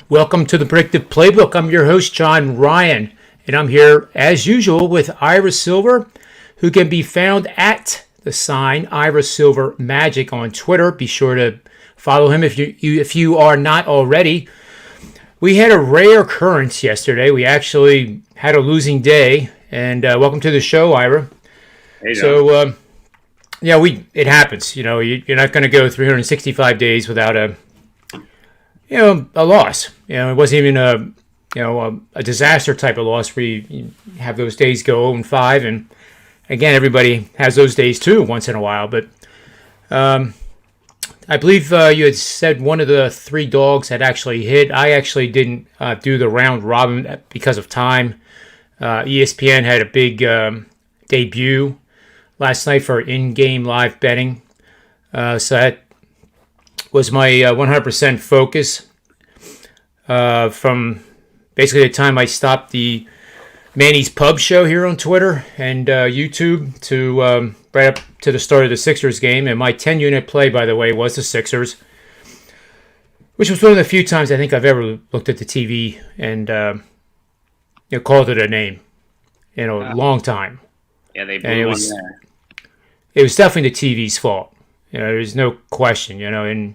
Welcome to the Predictive Playbook. I'm your host, John Ryan, and I'm here, as usual, with Ira Silver, who can be found at the sign Ira Silver Magic on Twitter. Be sure to follow him if you are not already. We had a rare occurrence yesterday. We actually had a losing day, and welcome to the show, Ira. Hey, John. It happens. You know, you're not going to go 365 days without a loss. You know, it wasn't even a disaster type of loss where you have those days go 0-5, and again, everybody has those days too once in a while. But I believe you had said one of the three dogs had actually hit. I actually didn't do the round robin because of time. ESPN had a big debut last night for in-game live betting, so that was my 100% focus from basically the time I stopped the Manny's Pub show here on Twitter and YouTube to right up to the start of the Sixers game. And my 10-unit play, by the way, was the Sixers, which was one of the few times I think I've ever looked at the TV and called it a name in a long time. Yeah, they blew one there. It was definitely the TV's fault. There's no question, and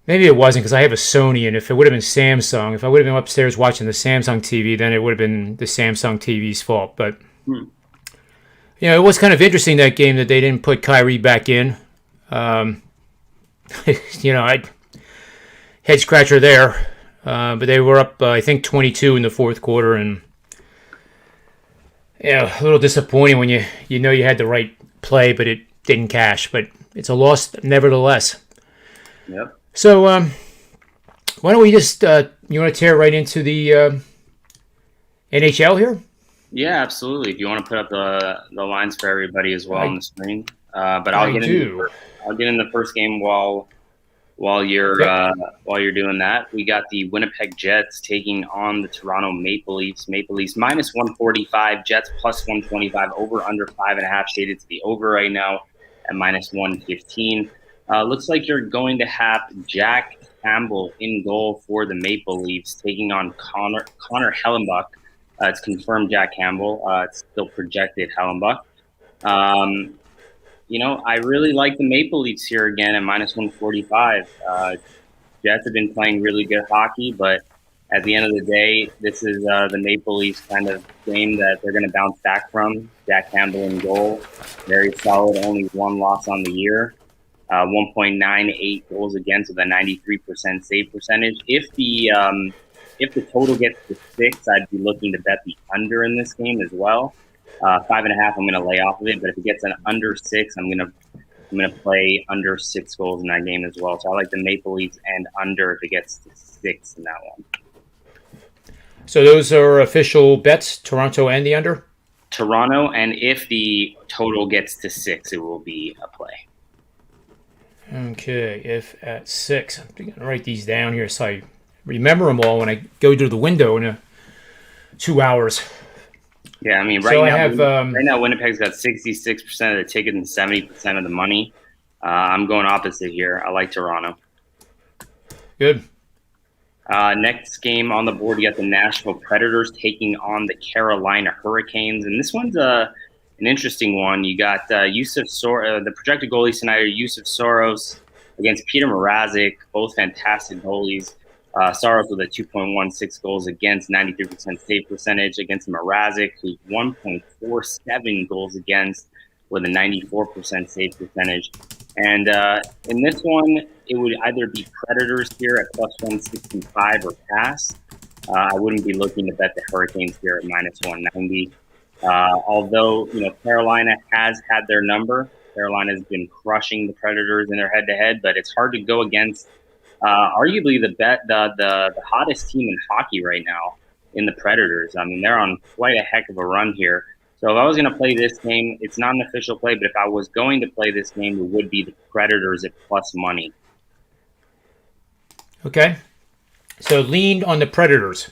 maybe it wasn't because I have a Sony, and if it would have been Samsung, if I would have been upstairs watching the Samsung TV, then it would have been the Samsung TV's fault. But, it was kind of interesting that game that they didn't put Kyrie back in. I head scratcher there. But they were up, I think, 22 in the fourth quarter, and a little disappointing when you know you had the right play, but it didn't cash. But it's a loss nevertheless. Yep. So why don't we just you want to tear right into the NHL here? Yeah, absolutely. If you want to put up the lines for everybody as well on the screen, but I'll get in the first game while you're doing that. We got the Winnipeg Jets taking on the Toronto Maple Leafs. Maple Leafs minus 145, Jets plus 125, over under 5.5, shaded to the over right now at minus 115. Looks like you're going to have Jack Campbell in goal for the Maple Leafs, taking on Connor Hellenbuck. It's confirmed Jack Campbell. It's still projected Hellenbuck. I really like the Maple Leafs here again at minus 145. Jets have been playing really good hockey, but at the end of the day, this is the Maple Leafs kind of game that they're going to bounce back from. Jack Campbell in goal, very solid, only one loss on the year. 1.98 goals against with a 93% save percentage. If the total gets to 6, I'd be looking to bet the under in this game as well. 5.5, I'm going to lay off of it. But if it gets an under 6, I'm going to play under 6 goals in that game as well. So I like the Maple Leafs and under if it gets to 6 in that one. So those are official bets, Toronto and the under? Toronto, and if the total gets to 6, it will be a play. Okay, if at 6. I'm going to write these down here so I remember them all when I go to the window in 2 hours. Yeah, I mean, right now Winnipeg's got 66% of the ticket and 70% of the money. I'm going opposite here. I like Toronto. Good. Next game on the board, you got the Nashville Predators taking on the Carolina Hurricanes, and this one's an interesting one. You got Yusuf Soros, the projected goalies tonight are Yusuf Soros against Peter Mrazek, both fantastic goalies. Soros with a 2.16 goals against, 93% save percentage against Mrazek, who's 1.47 goals against with a 94% save percentage. And in this one, it would either be Predators here at plus 165 or pass. I wouldn't be looking to bet the Hurricanes here at minus 190. Although, Carolina has had their number. Carolina's been crushing the Predators in their head-to-head, but it's hard to go against arguably the hottest team in hockey right now in the Predators. I mean, they're on quite a heck of a run here. So if I was going to play this game, it's not an official play, but if I was going to play this game, it would be the Predators at plus money. Okay. So lean on the Predators.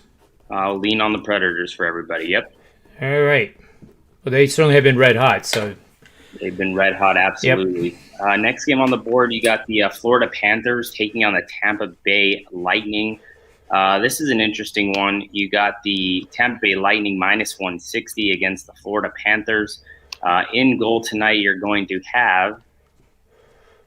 I'll lean on the Predators for everybody. Yep. All right. Well, they certainly have been red hot, so They've been red hot, absolutely. Yep. Next game on the board, you got the Florida Panthers taking on the Tampa Bay Lightning. This is an interesting one. You got the Tampa Bay Lightning minus 160 against the Florida Panthers. In goal tonight, you're going to have,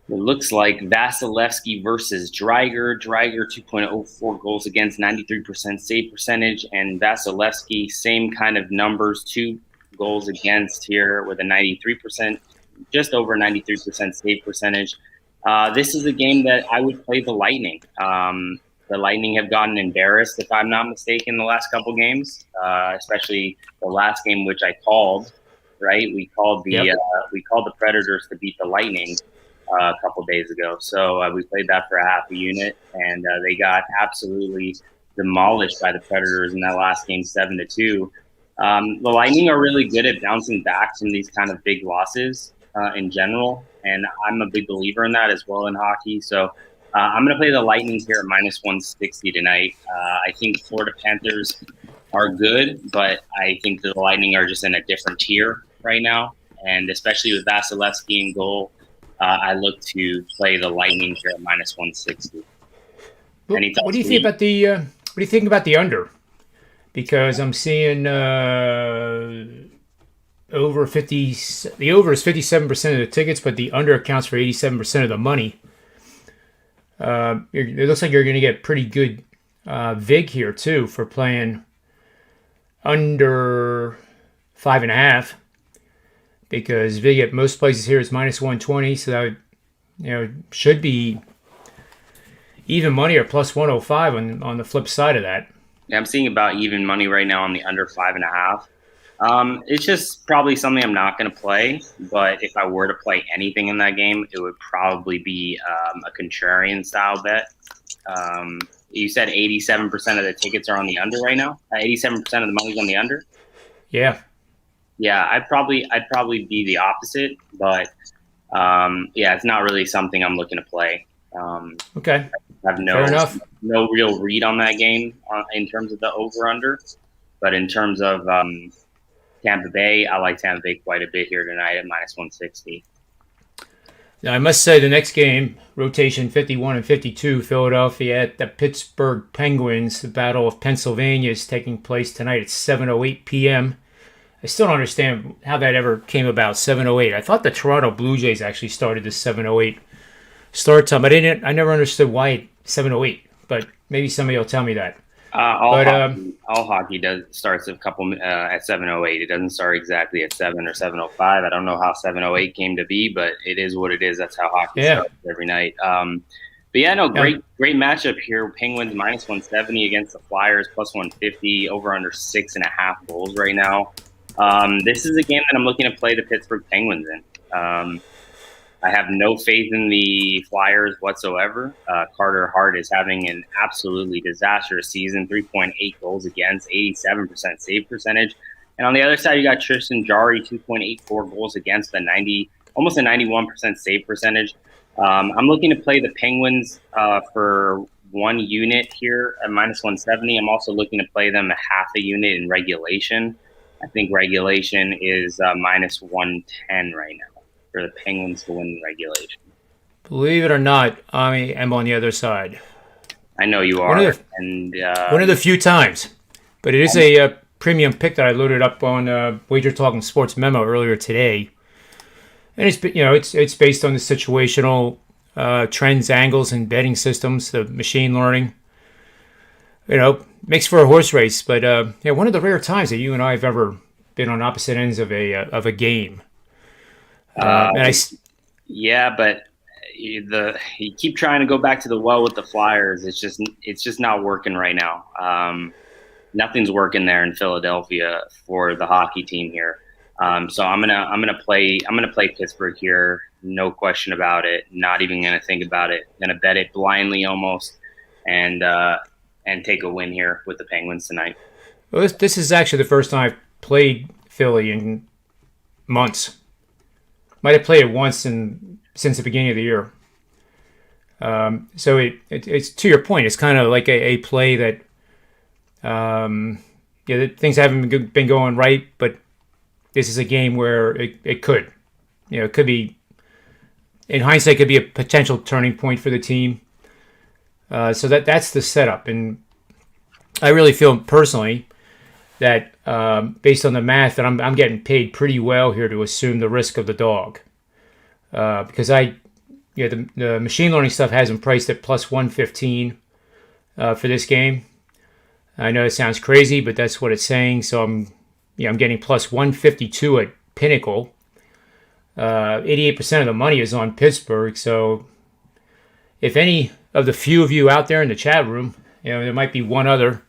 it looks like, Vasilevsky versus Driedger. Driedger 2.04 goals against, 93% save percentage, and Vasilevsky, same kind of numbers, 2 goals against here with a 93%, just over 93% save percentage. This is a game that I would play the Lightning. The Lightning have gotten embarrassed, if I'm not mistaken, the last couple games, especially the last game, which I called. Right, we called the Predators to beat the Lightning a couple days ago. So we played that for a half a unit, and they got absolutely demolished by the Predators in that last game, 7-2. The Lightning are really good at bouncing back from these kind of big losses in general, and I'm a big believer in that as well in hockey. So I'm going to play the Lightning here at minus 160 tonight. I think Florida Panthers are good, but I think the Lightning are just in a different tier right now, and especially with Vasilevsky in goal, I look to play the Lightning here at minus 160. What do you think about the what do you think about the under? Because I'm seeing over 50. The over is 57% of the tickets, but the under accounts for 87% of the money. It looks like you're going to get pretty good vig here too for playing under 5.5. Because vig at most places here is minus 120, so that would, should be even money or plus 105 on the flip side of that. Yeah, I'm seeing about even money right now on the under 5.5. It's just probably something I'm not going to play, but if I were to play anything in that game, it would probably be a contrarian style bet. You said 87% of the tickets are on the under right now. 87% of the money's on the under. Yeah. Yeah, I'd probably be the opposite, but it's not really something I'm looking to play. Okay. I have no real read on that game in terms of the over/under, but in terms of Tampa Bay, I like Tampa Bay quite a bit here tonight at minus 160. Now, I must say the next game, rotation 51 and 52, Philadelphia at the Pittsburgh Penguins. The Battle of Pennsylvania is taking place tonight at 7:08 p.m. I still don't understand how that ever came about, 7:08. I thought the Toronto Blue Jays actually started this 7:08 start time. I never understood why 7:08, but maybe somebody will tell me that. All hockey starts a couple at 7:08. It doesn't start exactly at 7 or 7:05. I don't know how 7:08 came to be, but it is what it is. That's how hockey starts every night. Great matchup here. Penguins minus 170 against the Flyers, plus 150, over under 6.5 goals right now. This is a game that I'm looking to play the Pittsburgh Penguins in. I have no faith in the Flyers whatsoever. Carter Hart is having an absolutely disastrous season, 3.8 goals against, 87% save percentage. And on the other side, you got Tristan Jarry, 2.84 goals against, almost a 91% save percentage. I'm looking to play the Penguins for 1 unit here at minus 170. I'm also looking to play them a half a unit in regulation. I think regulation is minus 110 right now for the Penguins to win regulation. Believe it or not, I am on the other side. I know you are. One of the few times. But it is a premium pick that I loaded up on Wager Talking Sports Memo earlier today. And it's based on the situational trends, angles, and betting systems, the machine learning. Makes for a horse race, but one of the rare times that you and I have ever been on opposite ends of a game. But you keep trying to go back to the well with the Flyers. It's just not working right now. Nothing's working there in Philadelphia for the hockey team here. So I'm gonna play Pittsburgh here, no question about it. Not even gonna think about it. Gonna bet it blindly almost, and take a win here with the Penguins tonight. Well, this is actually the first time I've played Philly in months. Might have played it once since the beginning of the year. So it's to your point. It's kind of like a play that things haven't been going right, but this is a game where it could. it could be, in hindsight, could be a potential turning point for the team. So that's the setup, and I really feel personally that based on the math that I'm getting paid pretty well here to assume the risk of the dog, because the machine learning stuff has him priced at plus 115 for this game. I know it sounds crazy, but that's what it's saying. So I'm getting plus 152 at Pinnacle. 88% of the money is on Pittsburgh. So if any of the few of you out there in the chat room, there might be one other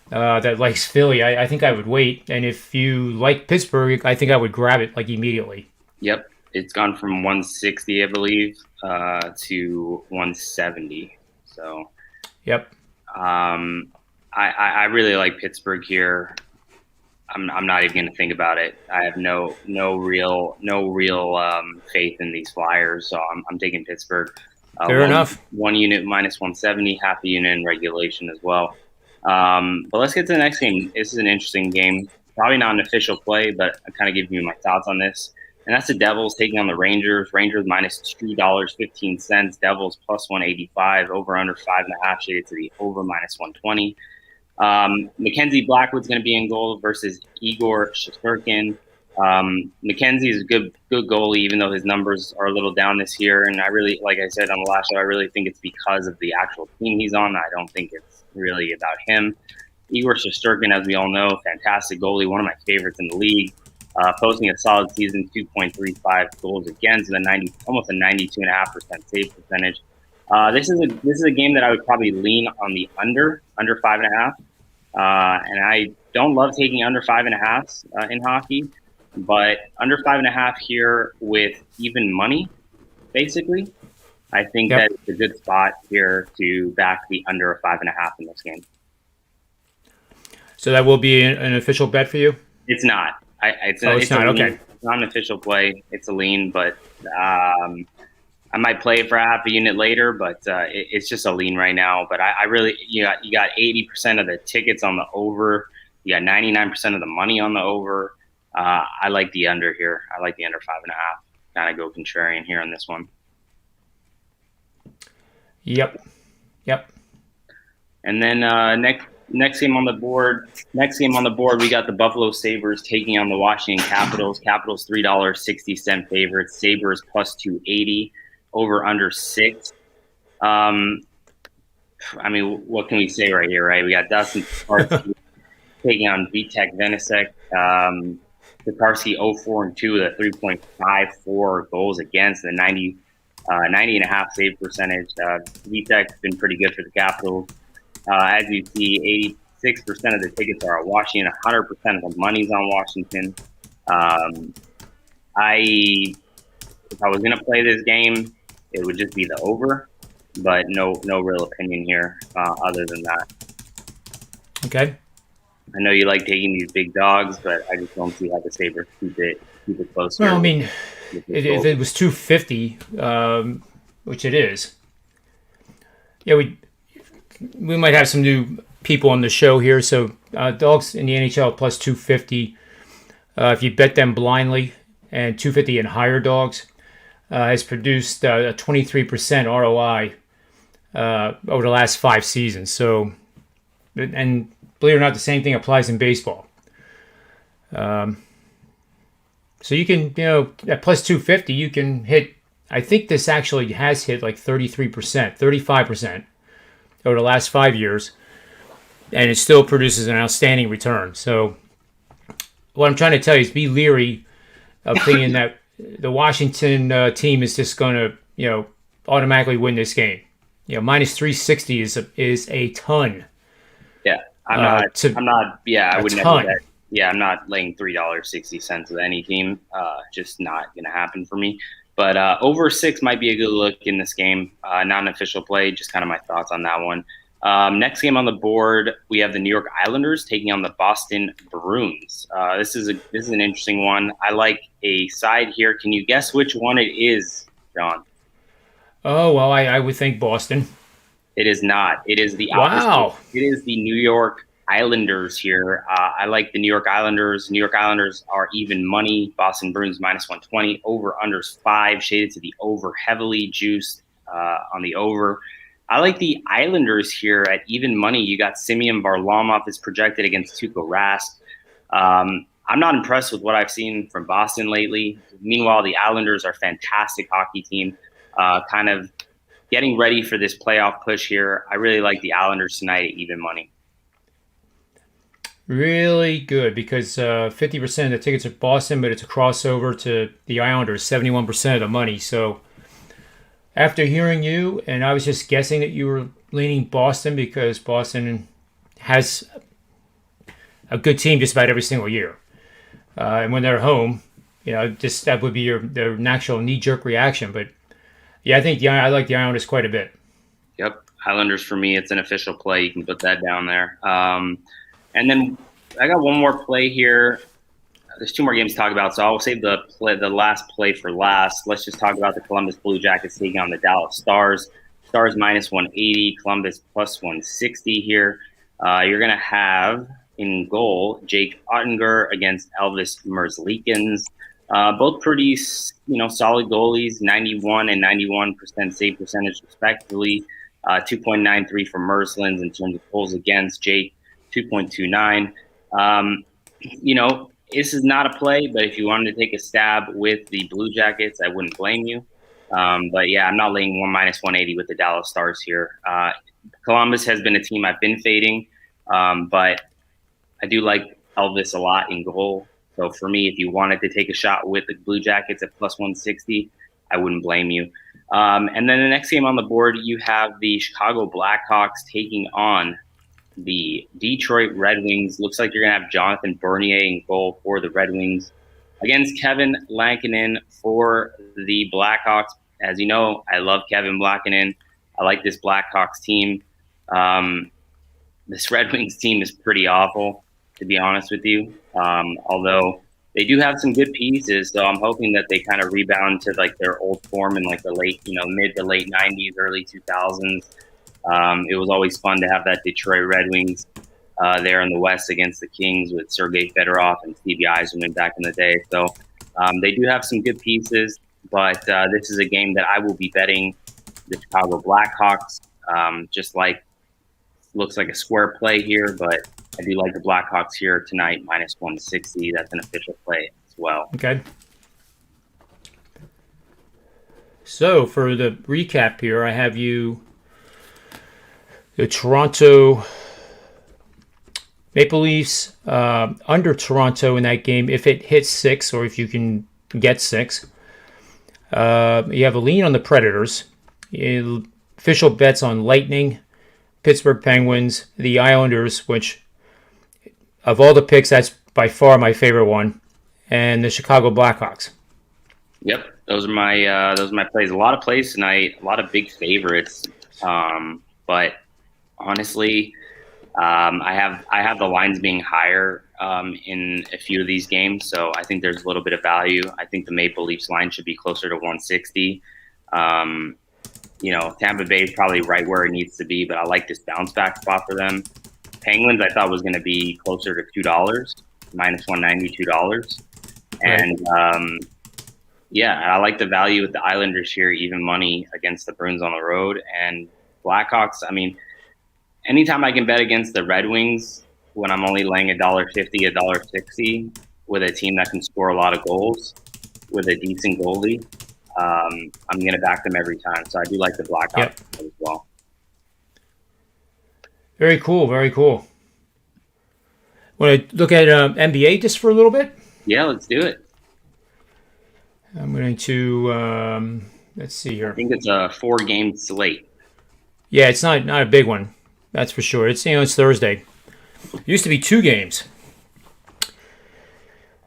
that likes Philly, I think I would wait. And if you like Pittsburgh, I think I would grab it like immediately. Yep. It's gone from 160, I believe, to 170. So, yep. I really like Pittsburgh here. I'm not even going to think about it. I have no real faith in these Flyers, so I'm taking Pittsburgh. Fair enough. 1 unit minus 170, half a unit in regulation as well. But let's get to the next game. This is an interesting game. Probably not an official play, but I'm kind of giving you my thoughts on this. And that's the Devils taking on the Rangers. Rangers minus $2.15. Devils plus 185. Over under 5.5 shaded to the over minus 120. Mackenzie Blackwood's going to be in goal versus Igor Shesterkin. Mackenzie is a good goalie, even though his numbers are a little down this year. And I really, like I said on the last show, I really think it's because of the actual team he's on. I don't think it's really about him. Igor Shesterkin, as we all know, fantastic goalie, one of my favorites in the league. Posting a solid season, 2.35 goals against, and almost a 92.5% save percentage. This is a game that I would probably lean on the under 5.5. And I don't love taking under 5.5 in hockey, but under 5.5 here with even money, basically, I think that it's a good spot here to back the under a 5.5 in this game. So that will be an official bet for you? It's not. It's not. Okay. It's not an official play. It's a lean, but I might play it for half a unit later, but it's just a lean right now. But I really, you got 80% of the tickets on the over. You got 99% of the money on the over. I like the under here. I like the under 5.5. Kind of go contrarian here on this one. Yep. And then next game on the board. We got the Buffalo Sabres taking on the Washington Capitals. Capitals $3.60 favorites. Sabres plus 280. Over under 6. I mean, what can we say right here, right? We got Dustin Tokarski taking on Vitek Venecek. Tokarski 0-4-2 with a 3.54 goals against, and a 90.5 save percentage. Vitek's been pretty good for the Capitals. As you see, 86% of the tickets are at Washington. 100% of the money's on Washington. If I was going to play this game, it would just be the over, but no real opinion here other than that. Okay. I know you like taking these big dogs, but I just don't see how the Sabres keep it close. Well, I mean, if it was 250, which it is, we might have some new people on the show here. So dogs in the NHL plus 250. If you bet them blindly, and 250 and higher dogs, has produced a 23% ROI over the last 5 seasons. So, and believe it or not, the same thing applies in baseball. So you can, at plus 250, you can hit, I think this actually has hit like 33%, 35% over the last 5 years, and it still produces an outstanding return. So what I'm trying to tell you is be leery of thinking that the Washington team is just going to, automatically win this game. Minus 360 is a ton. Yeah, I would never bet. Yeah, I'm not laying $3.60 with any team. Just not going to happen for me. But over 6 might be a good look in this game. Not an official play, just kind of my thoughts on that one. Next game on the board, we have the New York Islanders taking on the Boston Bruins. This is an interesting one. I like a side here. Can you guess which one it is, John? Oh, well, I would think Boston. It is not. It is the opposite. Wow. It is the New York Islanders here. I like the New York Islanders. New York Islanders are even money. Boston Bruins -120. Over/unders 5, shaded to the over, heavily juiced on the over. I like the Islanders here at even money. You got Simeon Varlamov is projected against Tuukka Rask. I'm not impressed with what I've seen from Boston lately. Meanwhile, the Islanders are a fantastic hockey team, kind of getting ready for this playoff push here. I really like the Islanders tonight at even money. Really good because 50% of the tickets are Boston, but it's a crossover to the Islanders, 71% of the money. So after hearing you, and I was just guessing that you were leaning Boston because Boston has a good team just about every single year. And when they're home, just that would be their natural knee-jerk reaction. But yeah, I like the Islanders quite a bit. Yep, Islanders for me, it's an official play. You can put that down there. And then I got one more play here. There's 2 more games to talk about, so I'll save the last play for last. Let's just talk about the Columbus Blue Jackets taking on the Dallas Stars. Stars -180, Columbus +160 here. You're going to have in goal Jake Ottinger against Elvis Merzlikins. Both pretty, solid goalies, 91 and 91% save percentage respectively. 2.93 for Merzlins in terms of goals against. Jake 2.29. This is not a play, but if you wanted to take a stab with the Blue Jackets, I wouldn't blame you. But yeah, I'm not laying -180 with the Dallas Stars here. Columbus has been a team I've been fading, but I do like Elvis a lot in goal. So for me, if you wanted to take a shot with the Blue Jackets at +160, I wouldn't blame you. And then the next game on the board, you have the Chicago Blackhawks taking on the Detroit Red Wings. Looks like you're going to have Jonathan Bernier in goal for the Red Wings against Kevin Lankinen for the Blackhawks. As you know, I love Kevin Lankinen. I like this Blackhawks team. This Red Wings team is pretty awful, to be honest with you. Although they do have some good pieces, so I'm hoping that they kind of rebound to like their old form in like the late, mid to late 90s, early 2000s. It was always fun to have that Detroit Red Wings there in the West against the Kings with Sergei Fedorov and Stevie Yzerman back in the day. So they do have some good pieces, but this is a game that I will be betting the Chicago Blackhawks. Just like looks like a square play here, but I do like the Blackhawks here tonight, -160. That's an official play as well. Okay. So for the recap here, I have you the Toronto Maple Leafs under Toronto in that game if it hits 6 or if you can get 6. You have a lean on the Predators. Official bets on Lightning, Pittsburgh Penguins, the Islanders, which of all the picks, that's by far my favorite one, and the Chicago Blackhawks. Yep, those are my plays. A lot of plays tonight, a lot of big favorites, but honestly, I have the lines being higher in a few of these games, so I think there's a little bit of value. I think the Maple Leafs line should be closer to 160. Tampa Bay is probably right where it needs to be, but I like this bounce back spot for them. Penguins, I thought was going to be closer to $2, -190, $2. And I like the value with the Islanders here, even money against the Bruins on the road. And Blackhawks, I mean, anytime I can bet against the Red Wings when I'm only laying $1.50, $1.60 with a team that can score a lot of goals with a decent goalie, I'm going to back them every time. So I do like the Blackhawks as well. Very cool, very cool. Want to look at NBA just for a little bit? Yeah, let's do it. I'm going to, let's see here. I think it's a 4-game slate. Yeah, it's not a big one. That's for sure. It's Thursday. It used to be 2 games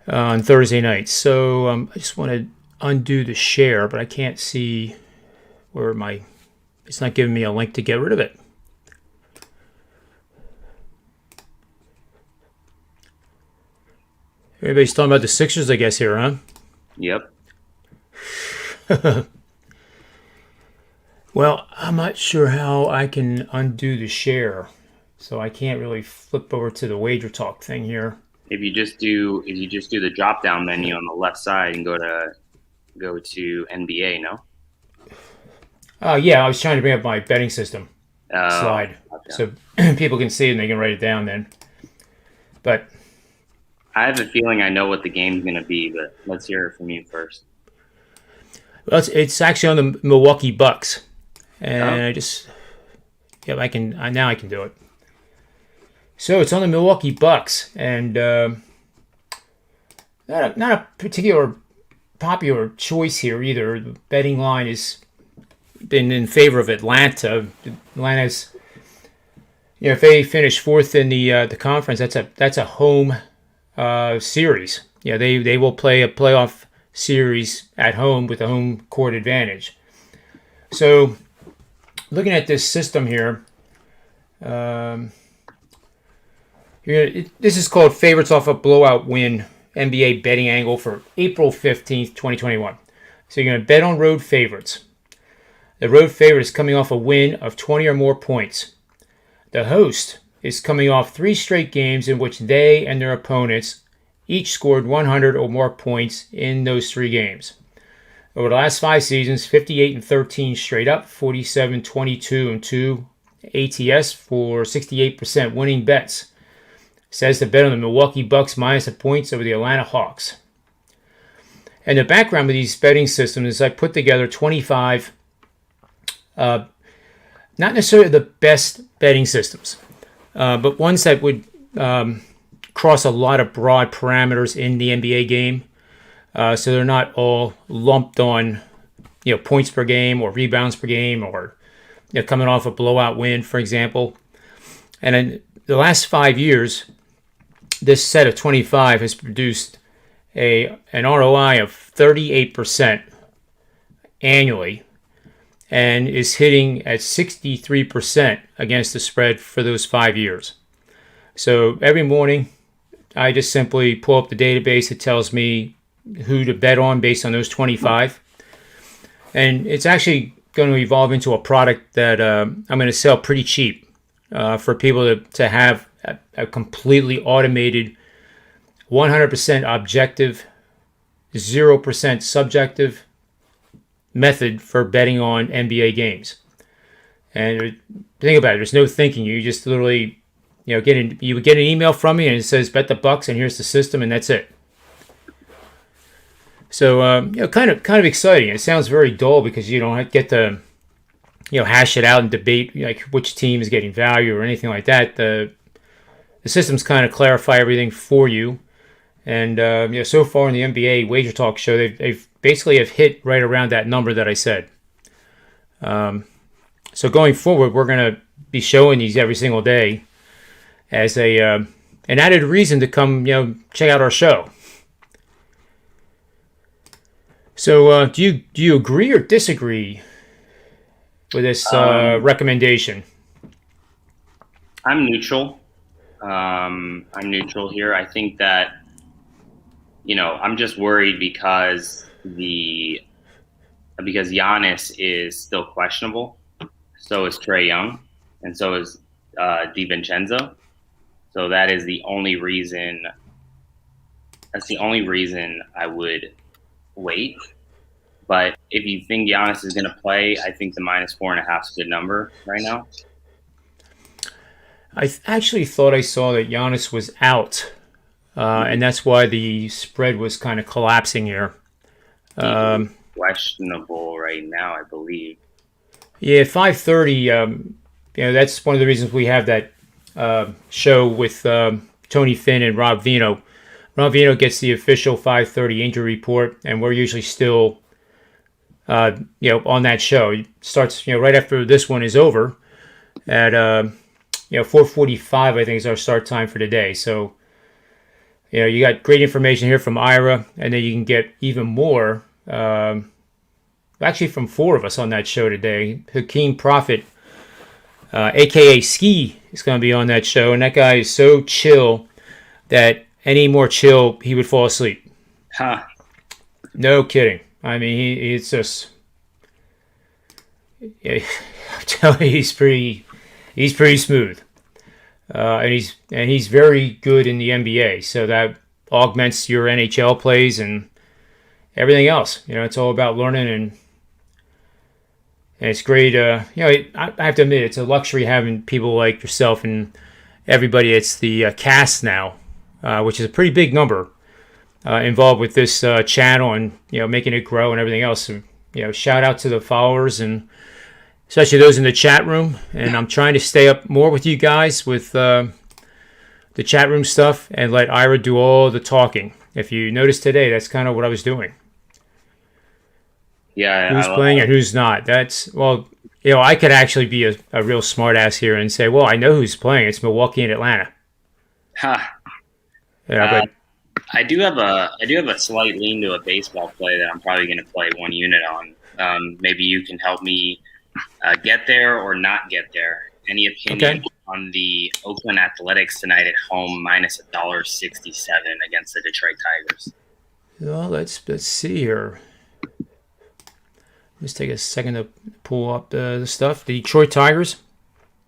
on Thursday nights. So I just want to undo the share, but I can't see where it's not giving me a link to get rid of it. Everybody's talking about the Sixers, I guess, here, huh? Yep. Well, I'm not sure how I can undo the share. So so I can't really flip over to the wager talk thing here. If you just do the drop down menu on the left side and go to NBA, no? Yeah, I was trying to bring up my betting system slide gotcha. so people can see it and they can write it down then. But I have a feeling I know what the game's going to be, but let's hear it from you first. well, it's actually on the Milwaukee Bucks, and I can now I can do it. So it's on the Milwaukee Bucks, and not a particular popular choice here either. The betting line has been in favor of Atlanta. Atlanta's, if they finish fourth in the conference, that's a home series. They will play a playoff series at home with a home court advantage. So, looking at this system here, this is called favorites off a blowout win NBA betting angle for April 15th, 2021. So you're going to bet on road favorites. The road favorite is coming off a win of 20 or more points. The host is coming off 3 straight games in which they and their opponents each scored 100 or more points in those 3 games. Over the last 5 seasons, 58-13 straight up, 47-22-2 ATS for 68% winning bets. Says to bet on the Milwaukee Bucks minus the points over the Atlanta Hawks. And the background of these betting systems is I put together 25, not necessarily the best betting systems, but ones that would cross a lot of broad parameters in the NBA game. So they're not all lumped on, points per game or rebounds per game or coming off a blowout win, for example. And in the last 5 years, this set of 25 has produced an ROI of 38% annually and is hitting at 63% against the spread for those 5 years. So every morning, I just simply pull up the database. It tells me who to bet on based on those 25. And it's actually going to evolve into a product that I'm going to sell pretty cheap for people to have a completely automated, 100% objective, 0% subjective method for betting on NBA games. And think about it, there's no thinking. You just literally, you would get an email from me and it says bet the Bucks and here's the system and that's it. So kind of exciting. It sounds very dull because you don't get to hash it out and debate like which team is getting value or anything like that. The systems kind of clarify everything for you. And so far in the NBA Wager Talk show, they've basically have hit right around that number that I said. So going forward, we're going to be showing these every single day as an added reason to come check out our show. So do you agree or disagree with this recommendation? I'm neutral. I'm neutral here. I think that, I'm just worried because Giannis is still questionable. So is Trae Young, and so is DiVincenzo. So that is the only reason. That's the only reason I would wait. But if you think Giannis is going to play, I think the -4.5 is a good number right now. I actually thought I saw that Giannis was out, and that's why the spread was kind of collapsing here. Questionable right now, I believe. Yeah, 5:30. That's one of the reasons we have that show with Tony Finn and Rob Vino. Rob Vino gets the official 5:30 injury report, and we're usually still, on that show. It starts, right after this one is over at 4:45. I think is our start time for today. So, you got great information here from Ira, and then you can get even more. Actually, from 4 of us on that show today. Hakeem Prophet, a.k.a. Ski, is going to be on that show. And that guy is so chill that any more chill, he would fall asleep. Huh. No kidding. I mean, it's just... I'm telling you, he's pretty smooth. and he's very good in the NBA. So that augments your NHL plays and everything else. It's all about learning, and it's great. I have to admit, it's a luxury having people like yourself and everybody. It's the cast now, which is a pretty big number, involved with this channel and making it grow and everything else. So, shout out to the followers and especially those in the chat room. And I'm trying to stay up more with you guys with the chat room stuff and let Ira do all the talking. If you noticed today, that's kind of what I was doing. Yeah, who's playing and who's not. I could actually be a real smart ass here and say, well, I know who's playing. It's Milwaukee and Atlanta. Huh. But I do have a slight lean to a baseball play that I'm probably going to play one unit on. Maybe you can help me get there or not get there. Any opinion on the Oakland Athletics tonight at home minus $1.67 against the Detroit Tigers? Well, let's see here. Let's take a second to pull up the stuff. The Detroit Tigers.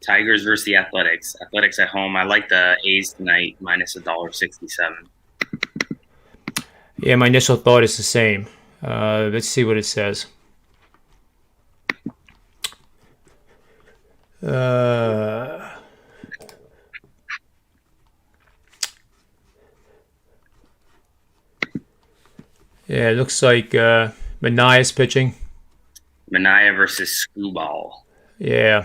Tigers versus the Athletics. Athletics at home. I like the A's tonight minus $1.67. Yeah, my initial thought is the same. Let's see what it says. Yeah, it looks like Manaea's pitching. Manaea versus Skubal. Yeah.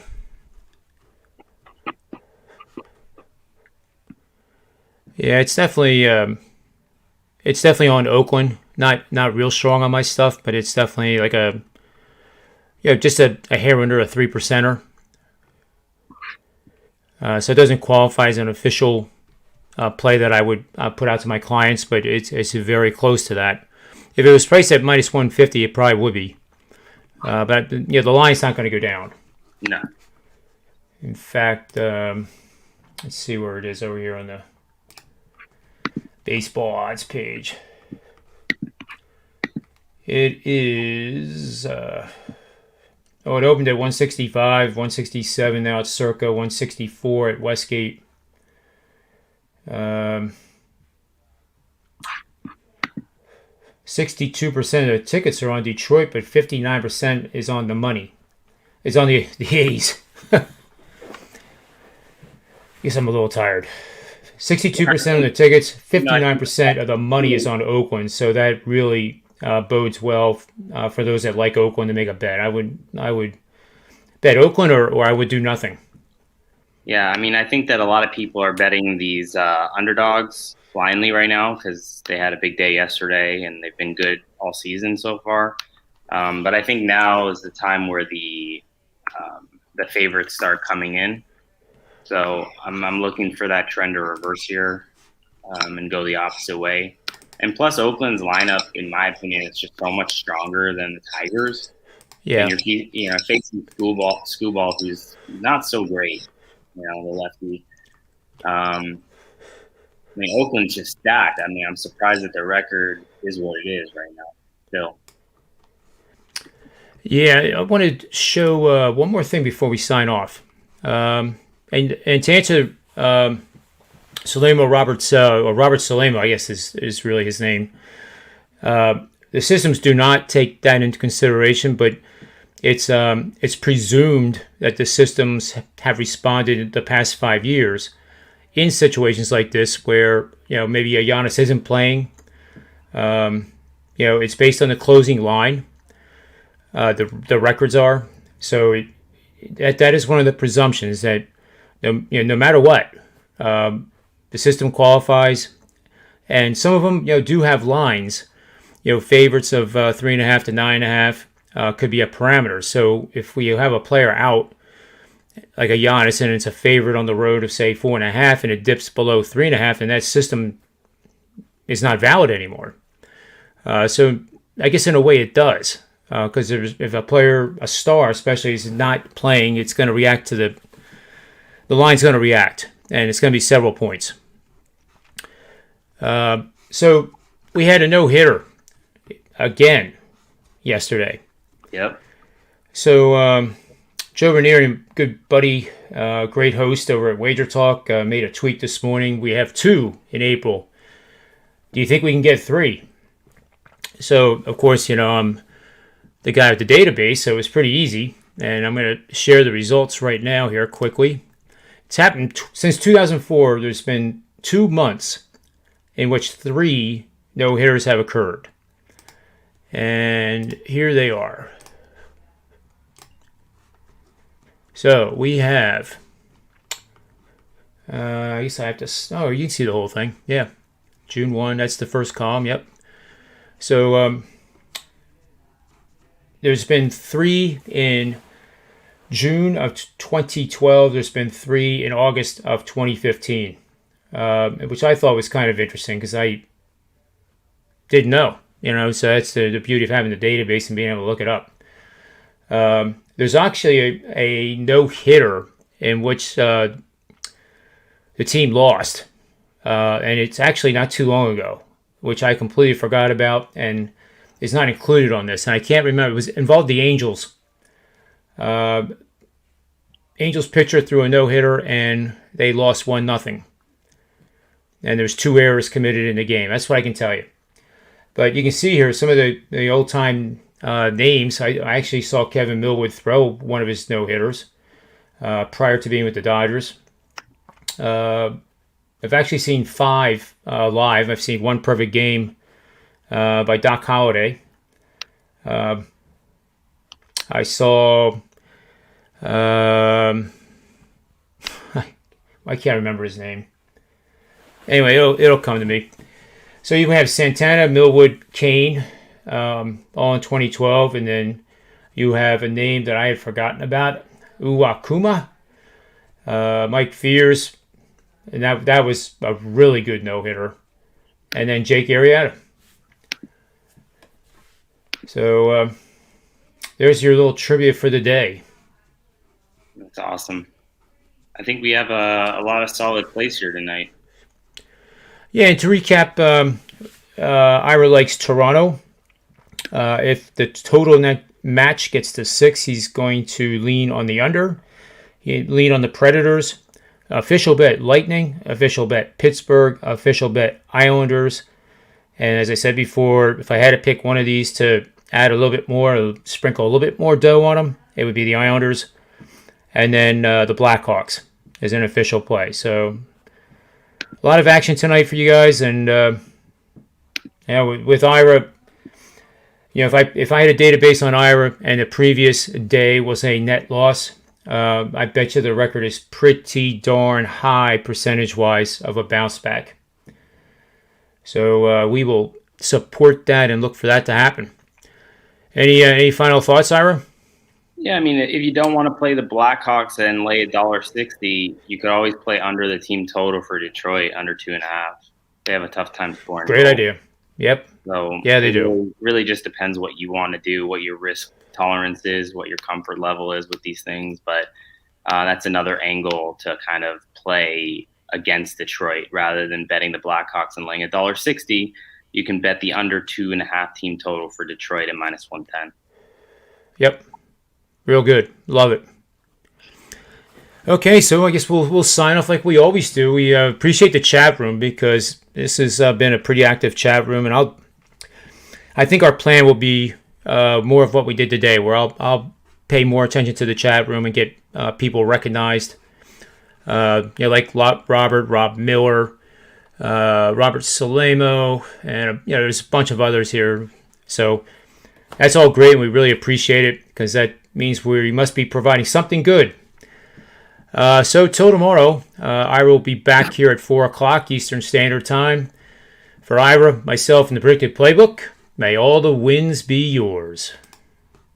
Yeah, it's definitely on Oakland. Not real strong on my stuff, but it's definitely like just a hair under a 3%er. So it doesn't qualify as an official play that I would put out to my clients, but it's very close to that. If it was priced at minus 150, it probably would be. But the line's not going to go down. No. In fact, let's see where it is over here on the baseball odds page. It is. It opened at 165, 167. Now it's circa 164 at Westgate. 62% of the tickets are on Detroit, but 59% is on the money. It's on the A's. Guess I'm a little tired. 62% of the tickets, 59% of the money is on Oakland. So that really bodes well for those that like Oakland to make a bet. I would bet Oakland or I would do nothing. Yeah, I mean, I think that a lot of people are betting these underdogs blindly right now because they had a big day yesterday and they've been good all season so far. But I think now is the time where the favorites start coming in. So I'm looking for that trend to reverse here and go the opposite way. And plus, Oakland's lineup, in my opinion, is just so much stronger than the Tigers. Yeah, and you're facing Skubal, who's not so great. The lefty. I mean, Oakland's just stacked. I mean, I'm surprised that their record is what it is right now. Still. Yeah, I want to show one more thing before we sign off. And to answer Salemo Robert Salemo, I guess is really his name. The systems do not take that into consideration, but it's presumed that the systems have responded in the past 5 years in situations like this where maybe a Giannis isn't playing. It's based on the closing line. The records are so that is one of the presumptions that no matter what the system qualifies, and some of them do have lines. Favorites of 3.5 to 9.5 could be a parameter. So if we have a player out like a Giannis and it's a favorite on the road of say 4.5 and it dips below 3.5, and that system is not valid anymore. So I guess in a way it does. Because if a player, a star especially, is not playing, it's going to react to the line's going to react, and it's going to be several points. So we had a no-hitter again yesterday. Yep. So Joe Ranieri, good buddy, great host over at Wager Talk, made a tweet this morning. We have 2 in April. Do you think we can get 3? So, of course, I'm the guy with the database, so it's pretty easy. And I'm going to share the results right now here quickly. It's happened since 2004. There's been 2 months in which 3 no-hitters have occurred. And here they are. So we have, I guess I have to, you can see the whole thing. Yeah. June 1, that's the first column. Yep. So there's been 3 in June of 2012. There's been 3 in August of 2015, which I thought was kind of interesting because I didn't know, so that's the beauty of having the database and being able to look it up. There's actually a no-hitter in which the team lost, and it's actually not too long ago, which I completely forgot about and is not included on this. And I can't remember. It involved the Angels. Angels pitcher threw a no-hitter, and they lost 1-0. And there's 2 errors committed in the game. That's what I can tell you. But you can see here some of the old-time names. I actually saw Kevin Millwood throw one of his no-hitters prior to being with the Dodgers. I've actually seen 5 live. I've seen One Perfect Game by Doc Holliday. I saw... I can't remember his name. Anyway, it'll come to me. So you have Santana, Millwood, Kane, all in 2012, and then you have a name that I had forgotten about, Uwakuma, Mike Fears, and that was a really good no-hitter, and then Jake Arrieta. So there's your little trivia for the day. That's awesome. I think we have a lot of solid plays here tonight. Yeah, and to recap, Ira likes Toronto. If the total in that match gets to 6, he's going to lean on the under. He'd lean on the Predators. Official bet Lightning. Official bet Pittsburgh. Official bet Islanders. And as I said before, if I had to pick one of these to add a little bit more, sprinkle a little bit more dough on them, it would be the Islanders. And then the Blackhawks is an official play. So a lot of action tonight for you guys. And with Ira, if I had a database on Ira and the previous day was a net loss, I bet you the record is pretty darn high percentage-wise of a bounce back. So we will support that and look for that to happen. Any final thoughts, Ira? Yeah, I mean, if you don't want to play the Blackhawks and lay $1.60, you could always play under the team total for Detroit, under 2.5. They have a tough time scoring. Great idea. Yep. So yeah, they do. Really just depends what you want to do, what your risk tolerance is, what your comfort level is with these things. But that's another angle to kind of play against Detroit rather than betting the Blackhawks and laying $1.60. You can bet the under 2.5 team total for Detroit at -110. Yep. Real good. Love it. Okay, so I guess we'll sign off like we always do. We appreciate the chat room because this has been a pretty active chat room, and I think our plan will be more of what we did today, where I'll pay more attention to the chat room and get people recognized. Like Rob Miller, Robert Salemo, and there's a bunch of others here. So that's all great, and we really appreciate it because that means we must be providing something good. So till tomorrow, Ira will be back here at 4 o'clock Eastern Standard Time. For Ira, myself, and the Predictive Playbook, may all the wins be yours.